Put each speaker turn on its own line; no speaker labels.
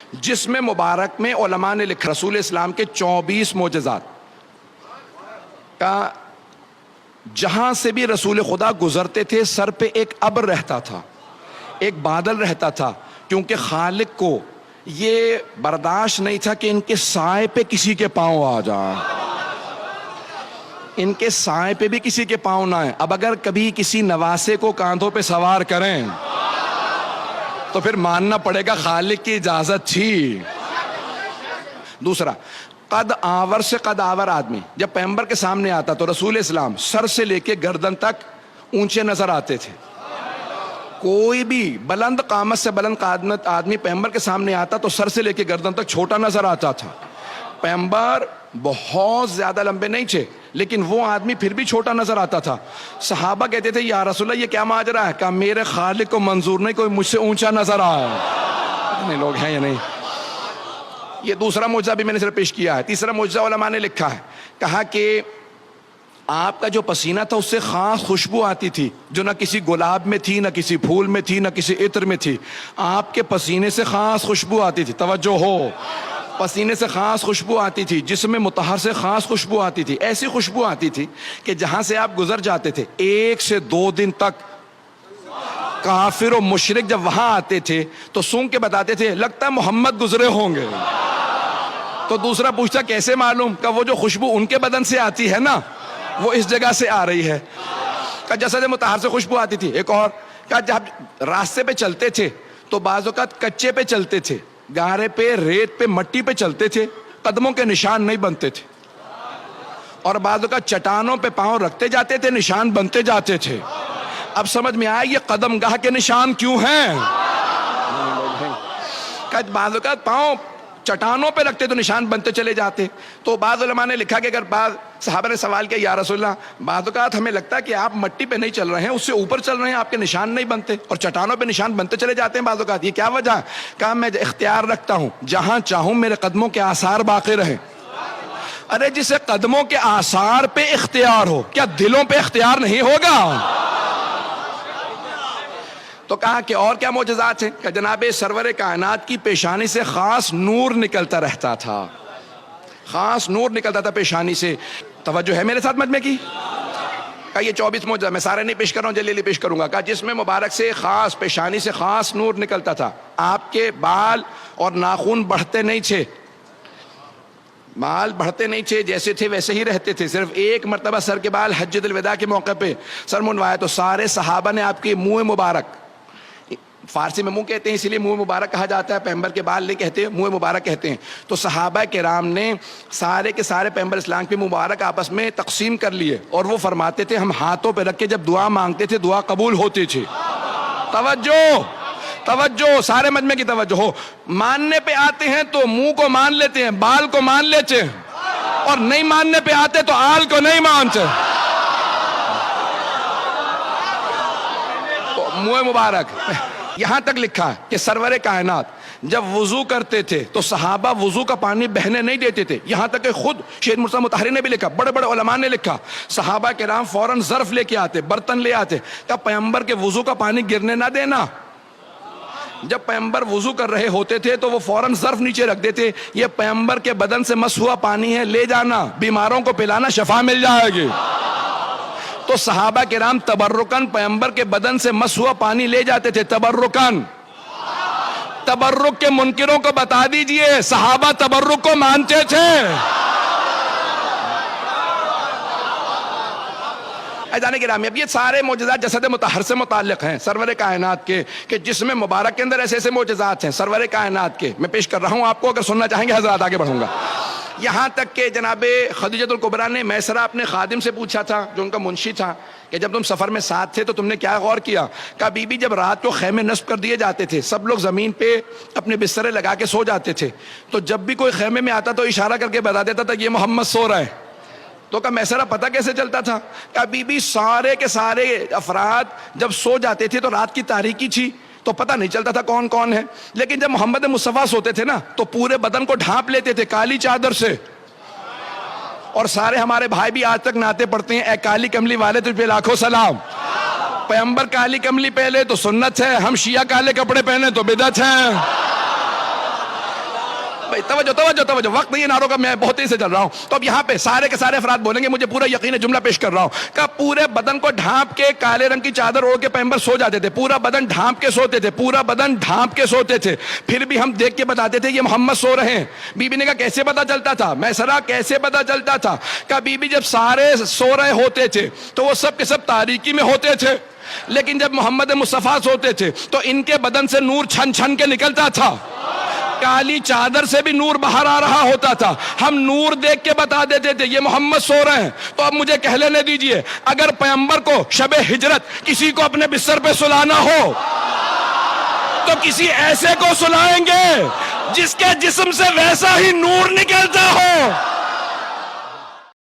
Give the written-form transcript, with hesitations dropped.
جسم مبارک میں علماء نے لکھا رسول اسلام کے 24 معجزات کا جہاں سے بھی رسول خدا گزرتے تھے سر پہ ایک ابر رہتا تھا، ایک بادل رہتا تھا، کیونکہ خالق کو یہ برداشت نہیں تھا کہ ان کے سائے پہ کسی کے پاؤں آ جائیں، ان کے سائے پہ بھی کسی کے پاؤں نہ آئیں۔ اب اگر کبھی کسی نواسے کو کاندھوں پہ سوار کریں تو پھر ماننا پڑے گا خالق کی اجازت تھی۔ دوسرا، قد آور سے قد آور آدمی جب پیغمبر کے سامنے آتا تو رسول اسلام سر سے لے کے گردن تک اونچے نظر آتے تھے۔ کوئی بھی بلند قامت سے بلند قامت آدمی پیغمبر کے سامنے آتا تو سر سے لے کے گردن تک چھوٹا نظر آتا تھا۔ پیغمبر بہت زیادہ لمبے نہیں تھے لیکن وہ آدمی پھر بھی چھوٹا نظر آتا تھا۔ صحابہ کہتے تھے یا رسول اللہ یہ کیا ماجرا ہے؟ کہا میرے خالق کو منظور نہیں کوئی مجھ سے اونچا نظر آئے۔ کتنے لوگ ہیں یا نہیں؟ یہ دوسرا معجزہ بھی میں نے صرف پیش کیا ہے۔ تیسرا معجزہ علماء نے لکھا ہے، کہا کہ آپ کا جو پسینہ تھا اس سے خاص خوشبو آتی تھی جو نہ کسی گلاب میں تھی، نہ کسی پھول میں تھی، نہ کسی عطر میں تھی۔ آپ کے پسینے سے خاص خوشبو آتی تھی، توجہ ہو، پسینے سے خاص خوشبو آتی تھی، جسم مطہر سے خاص خوشبو آتی تھی، ایسی خوشبو آتی تھی کہ جہاں سے آپ گزر جاتے تھے 1 سے 2 دن تک کافر و مشرک جب وہاں آتے تھے تو سونگ کے بتاتے تھے لگتا ہے محمد گزرے ہوں گے۔ تو دوسرا پوچھتا کیسے معلوم؟ کہ وہ جو خوشبو ان کے بدن سے آتی ہے نا وہ اس جگہ سے آ رہی ہے۔ کہ جسد مطہر سے خوشبو آتی تھی۔ ایک اور کہ جب راستے پہ چلتے تھے تو بعض اوقات کچے پہ چلتے تھے، گارے پہ، ریت پہ، مٹی پہ چلتے تھے، قدموں کے نشان نہیں بنتے تھے، اور بعض اوقات چٹانوں پہ پاؤں رکھتے جاتے تھے، نشان بنتے جاتے تھے۔ اب سمجھ میں آیا یہ قدم گاہ کے نشان کیوں ہیں؟ کہ بعض اوقات پاؤں چٹانوں پہ رکھتے تو نشان بنتے چلے جاتے۔ تو بعض علماء نے لکھا کہ اگر بعض صحابہ نے سوال کیا یا رسول اللہ بعض اوقات ہمیں لگتا ہے کہ آپ مٹی پہ نہیں چل رہے ہیں، اس سے اوپر چل رہے ہیں، آپ کے نشان نہیں بنتے اور چٹانوں پہ نشان بنتے چلے جاتے ہیں بعض اوقات، یہ کیا وجہ ہے؟ کہا میں اختیار رکھتا ہوں جہاں چاہوں میرے قدموں کے آثار باقی رہیں۔ ارے جسے قدموں کے آثار پہ اختیار ہو کیا دلوں پہ اختیار نہیں ہوگا؟ تو کہا کہ اور کیا معجزات ہیں؟ کہ جناب سرور کائنات کی پیشانی سے خاص نور نکلتا رہتا تھا، خاص نور نکلتا تھا پیشانی سے۔ توجہ ہے میرے ساتھ مجمع کی؟ کہا یہ 24 معجزہ میں سارے نہیں پیش کر رہا ہوں، جلدی پیش کروں گا۔ کہا جس میں مبارک سے خاص پیشانی سے خاص نور نکلتا تھا، آپ کے بال اور ناخن بڑھتے نہیں تھے، بال بڑھتے نہیں تھے، جیسے تھے ویسے ہی رہتے تھے۔ صرف ایک مرتبہ سر کے بال حجۃ الوداع کے موقع پہ سر منڈوایا تو سارے صحابہ نے آپ کے منہ مبارک، فارسی میں منہ کہتے ہیں اسی لیے منہ مبارک کہا جاتا ہے، پیغمبر کے بال نہیں کہتے، منہ مبارک کہتے ہیں۔ تو صحابہ کرام نے سارے کے سارے پیغمبر اسلام کے مبارک آپس میں تقسیم کر لیے اور وہ فرماتے تھے ہم ہاتھوں پہ رکھ کے جب دعا مانگتے تھے دعا قبول ہوتی تھی۔ توجہ توجہ، سارے مجمع کی توجہ ہو۔ ماننے پہ آتے ہیں تو منہ کو مان لیتے ہیں، بال کو مان لیتے ہیں، اور نہیں ماننے پہ آتے تو آل کو نہیں مانتے۔ تو منہ مبارک یہاں تک لکھا ہے کہ سرور کائنات جب وضو کرتے تھے تو صحابہ وضو کا پانی بہنے نہیں دیتے تھے، یہاں تک کہ خود شیخ مرتضیٰ مطہری نے بھی لکھا، بڑے بڑے علماء نے لکھا، صحابہ کرام فوراً ظرف لے کے آتے، برتن لے آتے کہ پیغمبر کے وضو کا پانی گرنے نہ دینا۔ جب پیغمبر وضو کر رہے ہوتے تھے تو وہ فوراً ظرف نیچے رکھ دیتے، یہ پیغمبر کے بدن سے مس ہوا پانی ہے، لے جانا، بیماروں کو پلانا، شفا مل جائے گی۔ تو صحابہ کرام تبرکن پیغمبر کے بدن سے مس ہوا پانی لے جاتے تھے، تبرکن۔ تبرک کے منکروں کو بتا دیجئے صحابہ تبرک کو مانتے تھے۔ جانے گرامی اب یہ سارے معجزات جسد مطہر سے متعلق ہیں سرور کائنات کے، کہ جسم مبارک کے اندر ایسے ایسے معجزات ہیں سرور کائنات کے، میں پیش کر رہا ہوں آپ کو، اگر سننا چاہیں گے حضرات آگے بڑھوں گا۔ یہاں تک کہ جناب خدیجۃ الکبریٰ نے میسرہ اپنے خادم سے پوچھا تھا جو ان کا منشی تھا کہ جب تم سفر میں ساتھ تھے تو تم نے کیا غور کیا؟ کہا بی بی جب رات کو خیمے نصب کر دیے جاتے تھے سب لوگ زمین پہ اپنے بسترے لگا کے سو جاتے تھے، تو جب بھی کوئی خیمے میں آتا تو اشارہ کر کے بتا دیتا تھا یہ محمد سو رہے ہیں۔ تو کہا میسرہ پتہ کیسے چلتا تھا؟ کہا بی بی سارے کے سارے افراد جب سو جاتے تھے تو رات کی تاریکی تھی تو پتہ نہیں چلتا تھا کون کون ہے، لیکن جب محمد مصطفیٰ سوتے تھے نا تو پورے بدن کو ڈھانپ لیتے تھے کالی چادر سے، اور سارے ہمارے بھائی بھی آج تک نعتیں پڑھتے ہیں، اے کالی کملی والے تجھ پہ لاکھوں سلام۔ پیغمبر کالی کملی پہلے تو سنت ہے، ہم شیعہ کالے کپڑے پہنے تو بدعت ہے۔ بھائی توجہ توجہ توجہ، وقت نہیں ہے نعروں کا، میں بہت تیزی سے چل رہا ہوں. تو اب یہاں پہ سارے کے سارے افراد بولیں گے، مجھے پورا یقین ہے، جملہ پیش کر رہا ہوں کہ پورے بدن کو ڈھانپ کے کالے رنگ کی چادر اوڑھ کے پیغمبر سو جاتے تھے، پورا بدن ڈھانپ کے سوتے تھے، پورا بدن ڈھانپ کے سوتے تھے. پھر بھی ہم دیکھ کے بتاتے تھے یہ محمد سو رہے ہیں. بی بی نے کہا کیسے پتا چلتا تھا؟ میں سرا کیسے پتا چلتا تھا؟ کہ بی بی جب سارے سو رہے ہوتے تھے تو وہ سب کے سب تاریکی میں ہوتے تھے، لیکن جب محمد مصطفیٰ سوتے تھے تو ان کے بدن سے نور چھن چھن کے نکلتا تھا، کالی چادر سے بھی نور باہر آ رہا ہوتا تھا. ہم نور دیکھ کے بتا دیتے تھے یہ محمد سو رہے ہیں. تو اب مجھے کہہ لینے دیجئے، اگر پیغمبر کو شب ہجرت کسی کو اپنے بستر پہ سلانا ہو تو کسی ایسے کو سلائیں گے جس کے جسم سے ویسا ہی نور نکلتا ہو.